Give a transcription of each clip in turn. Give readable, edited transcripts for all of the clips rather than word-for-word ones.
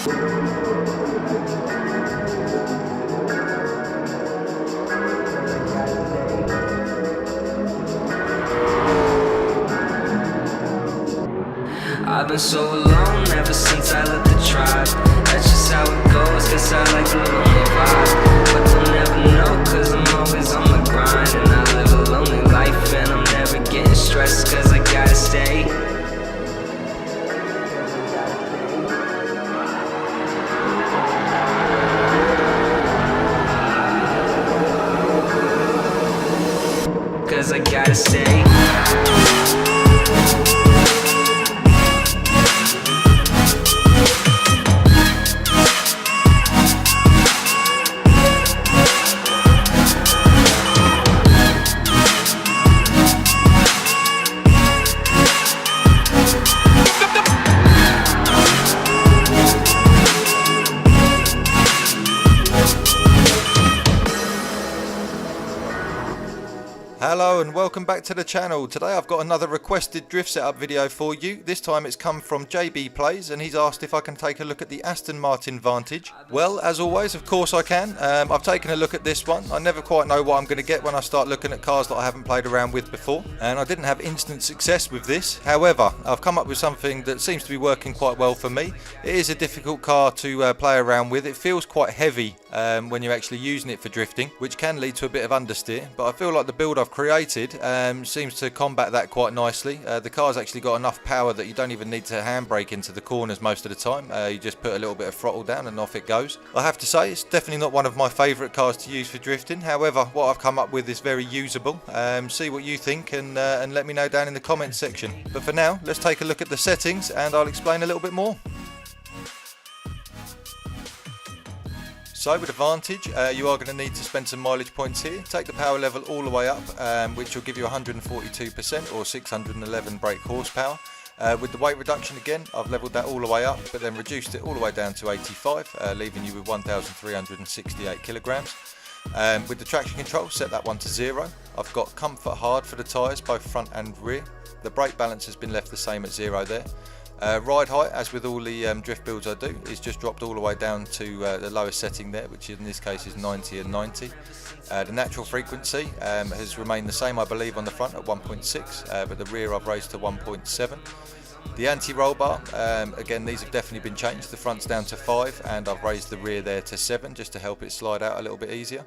I've been so alone ever since I left the tribe. That's just how it goes, guess I like the lonely vibe. But they'll never know, cause I'm always on my grind. And I live a lonely life and I'm never getting stressed, cause I gotta stay. Cause I gotta stay. Hello and welcome back to the channel. Today I've got another requested drift setup video for you. This time it's come from JB Plays and he's asked if I can take a look at the Aston Martin Vantage. Well, as always, of course I can. I've taken a look at this one. I never quite know what I'm going to get when I start looking at cars that I haven't played around with before. And I didn't have instant success with this. However, I've come up with something that seems to be working quite well for me. It is a difficult car to play around with. It feels quite heavy when you're actually using it for drifting, which can lead to a bit of understeer. But I feel like the build I've created seems to combat that quite nicely. The car's actually got enough power that you don't even need to handbrake into the corners most of the time. You just put a little bit of throttle down and off it goes. I have to say it's definitely not one of my favourite cars to use for drifting. However, what I've come up with is very usable. See what you think and let me know down in the comments section. But for now, let's take a look at the settings and I'll explain a little bit more. So with the Vantage, you are going to need to spend some mileage points here. Take the power level all the way up, which will give you 142% or 611 brake horsepower. With the weight reduction again, I've levelled that all the way up, but then reduced it all the way down to 85, leaving you with 1,368 kilograms. With the traction control, set that one to 0. I've got comfort hard for the tyres, both front and rear. The brake balance has been left the same at 0 there. Ride height, as with all the drift builds I do, is just dropped all the way down to the lowest setting there, which in this case is 90 and 90. The natural frequency has remained the same, I believe, on the front at 1.6, but the rear I've raised to 1.7. The anti-roll bar, again, these have definitely been changed. The front's down to 5 and I've raised the rear there to 7 just to help it slide out a little bit easier.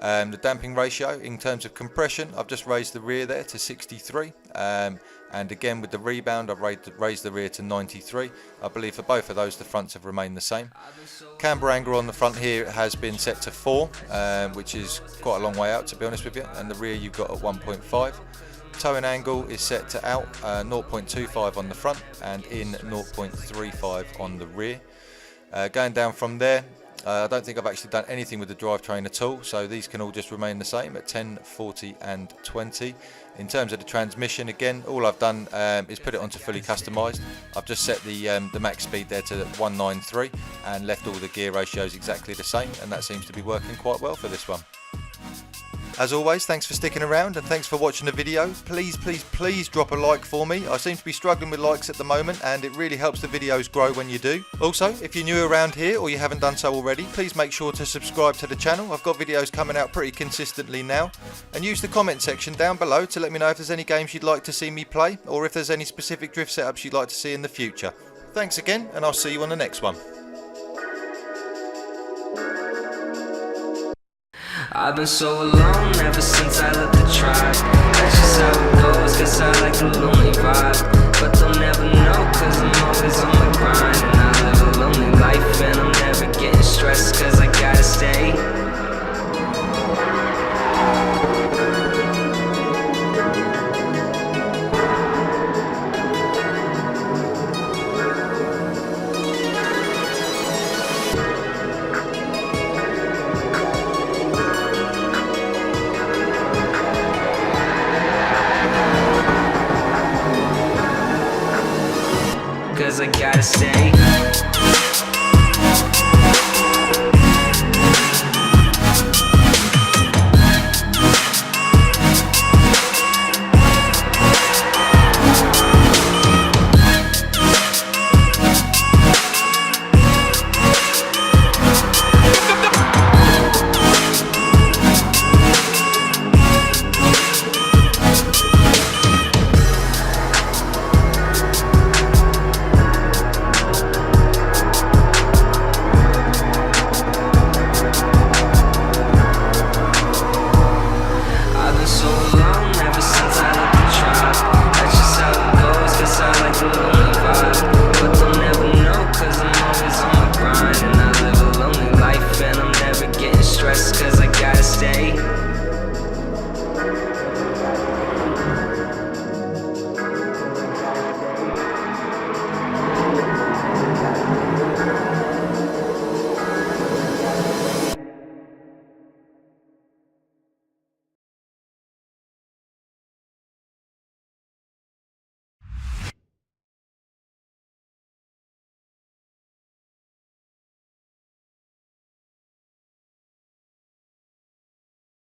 The damping ratio, in terms of compression, I've just raised the rear there to 63, and again with the rebound I've raised the rear to 93. I believe for both of those the fronts have remained the same. Camber angle on the front here has been set to 4, which is quite a long way out, to be honest with you, and the rear you've got at 1.5. Towing angle is set to out 0.25 on the front and in 0.35 on the rear. Going down from there, I don't think I've actually done anything with the drivetrain at all, so these can all just remain the same at 10, 40 and 20. In terms of the transmission, again, all I've done is put it onto fully customised. I've just set the max speed there to 193 and left all the gear ratios exactly the same, and that seems to be working quite well for this one. As always, thanks for sticking around and thanks for watching the video. Please, please, please drop a like for me. I seem to be struggling with likes at the moment and it really helps the videos grow when you do. Also, if you're new around here or you haven't done so already, please make sure to subscribe to the channel. I've got videos coming out pretty consistently now. And use the comment section down below to let me know if there's any games you'd like to see me play or if there's any specific drift setups you'd like to see in the future. Thanks again and I'll see you on the next one. I've been so alone ever since I left the tribe. That's just how it goes, guess I like the lonely vibe. But they'll never know, cause I'm always on my grind. And I live a lonely life and I'm never getting stressed, cause I gotta stay. Cause I gotta stay.